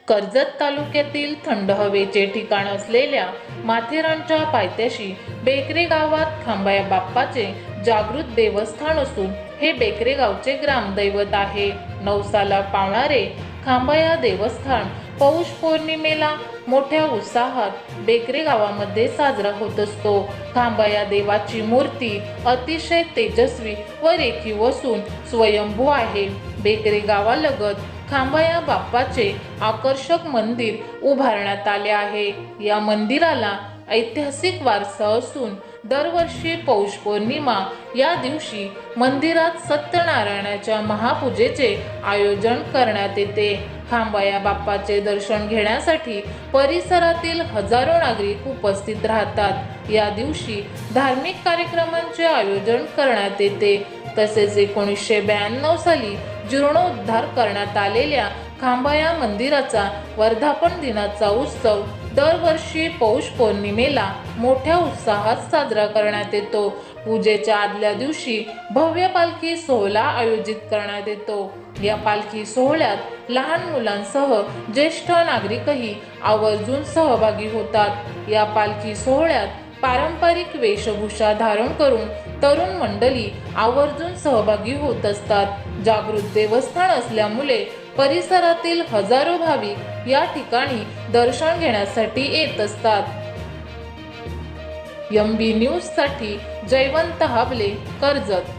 कर्जत तालुक्यातील थंड हवेचे ठिकाण असलेल्या माथेरानच्या पायथ्याशी बेकरे गावात खांबाया बाप्पाचे जागृत देवस्थान असून हे बेकरे गावचे ग्रामदैवत आहे। नवसाला पावणारे खांबाया देवस्थान पौष पौर्णिमेला मोठ्या उत्साहात बेकरे गावामध्ये साजरा होत असतो। खांबाया देवाची मूर्ती अतिशय तेजस्वी व रेखीव असून स्वयंभू आहे। बेकरे गावालगत खांबाया बाप्पाचे आकर्षक मंदिर उभारण्यात आले आहे। या मंदिराला ऐतिहासिक वारसा असून दरवर्षी पौष पौर्णिमा या दिवशी मंदिरात सत्यनारायणाच्या महापूजेचे आयोजन करण्यात येते। खांबाया बाप्पाचे दर्शन घेण्यासाठी परिसरातील हजारो नागरिक उपस्थित राहतात। या दिवशी धार्मिक कार्यक्रमांचे आयोजन करण्यात येते। तसेच 1992 साली जीर्णोद्धार करण्यात आलेल्या खांबाया मंदिराचा वर्धापन दिनाचा उत्सव दरवर्षी पौष पौर्णिमेला मोठ्या उत्साहात साजरा करण्यात येतो। पूजेच्या आदल्या दिवशी भव्य पालखी सोहळा आयोजित करण्यात येतो। या पालखी सोहळ्यात लहान मुलांसह ज्येष्ठ नागरिकही आवर्जून सहभागी होतात। या पालखी सोहळ्यात पारंपरिक वेशभूषा धारण करून तरुण मंडळी आवर्जून सहभागी होत असतात। जागृत देवस्थान असल्यामुळे परिसरातील हजारो भाविक या ठिकाणी दर्शन घेण्यासाठी येत असतात। MB न्यूज साठी जयवंत हाबले, कर्जत।